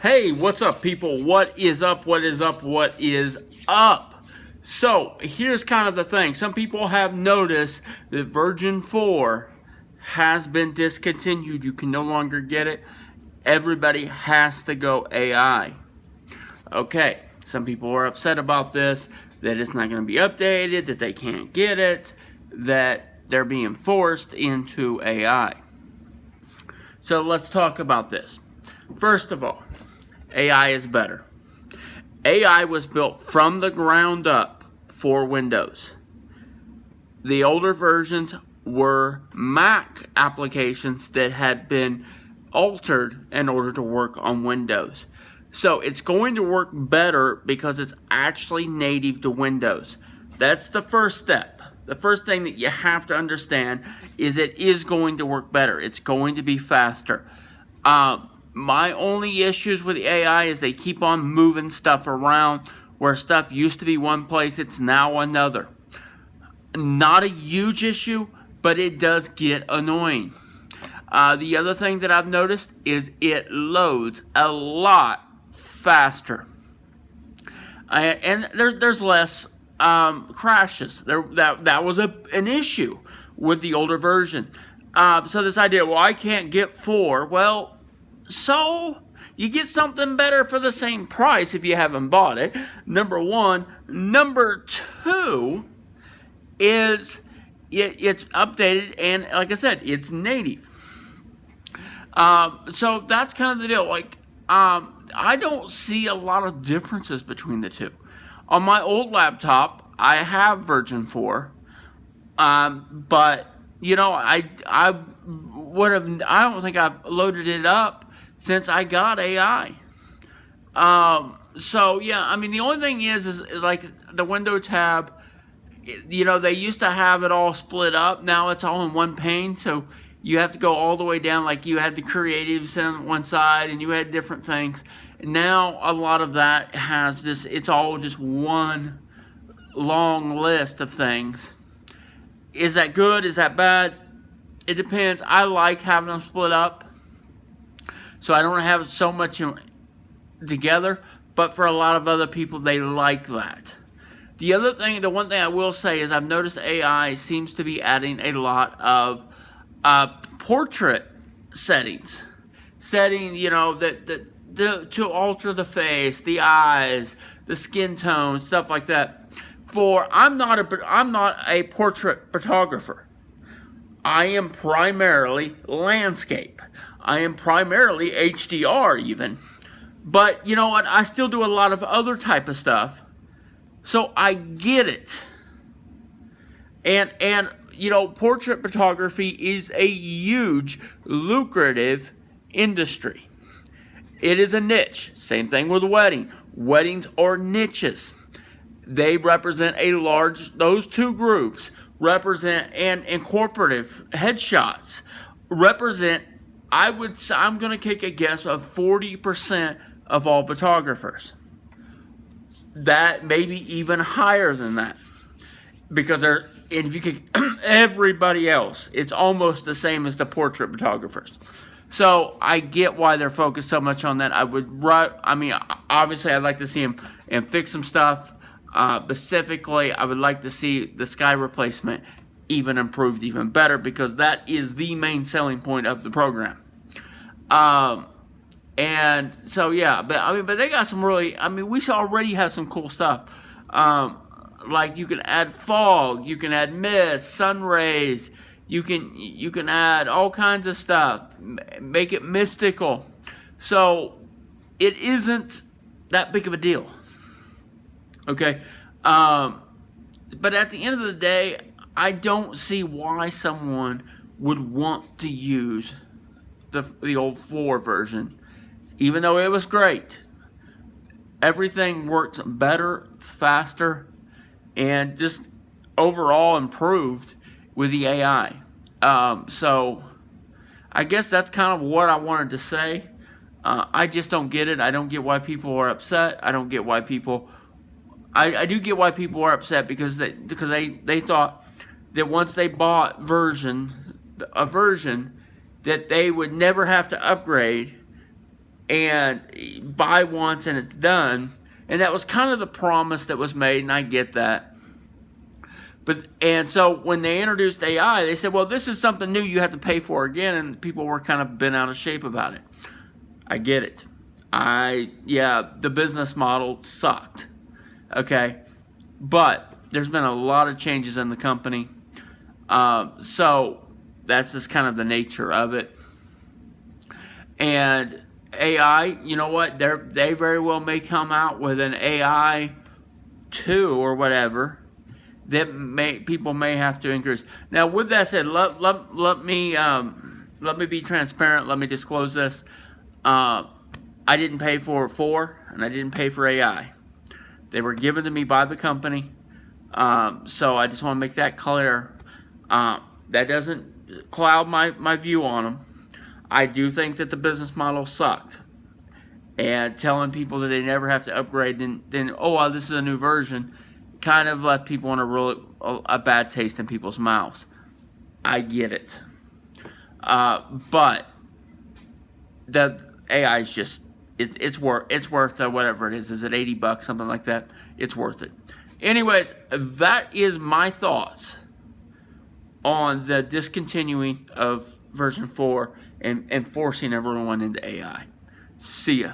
Hey, what's up, people? What is up? What is up? What is up? So, here's kind of the thing. Some people have noticed that version 4 has been discontinued. You can no longer get it. Everybody has to go AI. Okay, some people are upset about this, that it's not going to be updated, that they can't get it, that they're being forced into AI. So, let's talk about this. First of all, AI is better. AI was built from the ground up for Windows. The older versions were Mac applications that had been altered in order to work on Windows. So it's going to work better because it's actually native to Windows. That's the first step. The first thing that you have to understand is it is going to work better. It's going to be faster. My only issues with the AI is they keep on moving stuff around. Where stuff used to be one place, it's now another. Not a huge issue, but it does get annoying. The other thing that I've noticed is it loads a lot faster. And there's less crashes. That was an issue with the older version. So this idea, well, I can't get 4. Well, so you get something better for the same price if you haven't bought it. Number one. Number two is it's updated, and like I said, it's native. So that's kind of the deal. I don't see a lot of differences between the two. On my old laptop, I have version 4, but I don't think I've loaded it up since I got AI. So yeah, I mean, the only thing is like the window tab, they used to have it all split up. Now it's all in one pane, so you have to go all the way down. Like you had the creatives on one side and you had different things. Now a lot of that has this, it's all just one long list of things. Is that good? Is that bad? It depends. I like having them split up, so I don't have so much together, but for a lot of other people, they like that. The one thing I will say is I've noticed AI seems to be adding a lot of portrait settings. To alter the face, the eyes, the skin tone, stuff like that. I'm not a portrait photographer. I am primarily landscape. I am primarily HDR even. But you know what? I still do a lot of other type of stuff. So I get it. And portrait photography is a huge, lucrative industry. It is a niche. Same thing with wedding. Weddings are niches. They represent those two groups represent, and incorporative headshots represent, I'm going to take a guess of 40% of all photographers. That maybe even higher than that. Because if you could, everybody else, it's almost the same as the portrait photographers. So I get why they're focused so much on that. Obviously I'd like to see them and fix some stuff. Specifically, I would like to see the sky replacement even improved even better, because that is the main selling point of the program. And so yeah, but they got some really, we already have some cool stuff. Like you can add fog, you can add mist, sun rays, you can add all kinds of stuff, make it mystical. So it isn't that big of a deal. Okay, but at the end of the day, I don't see why someone would want to use the old 4 version, even though it was great. Everything works better, faster, and just overall improved with the AI. So I guess that's kind of what I wanted to say. I just don't get it. I don't get why people are upset. I don't get why people... I do get why people are upset because they thought that once they bought a version that they would never have to upgrade, and buy once and it's done. And that was kind of the promise that was made, and I get that. And so when they introduced AI, they said, well, this is something new you have to pay for again, and people were kind of bent out of shape about it. I get it. The business model sucked. Okay. But there's been a lot of changes in the company. So that's just kind of the nature of it. And AI, you know what? They very well may come out with an AI 2 or whatever that people may have to increase. Now, with that said, let me be transparent. Let me disclose this. I didn't pay for 4, and I didn't pay for AI. They were given to me by the company. So I just want to make that clear. That doesn't cloud my view on them. I do think that the business model sucked. And telling people that they never have to upgrade, then oh, well, this is a new version, kind of left people in a bad taste in people's mouths. I get it. But the AI is just, it's worth whatever it is. Is it $80, something like that? It's worth it. Anyways, that is my thoughts on the discontinuing of version 4 and forcing everyone into AI. See ya.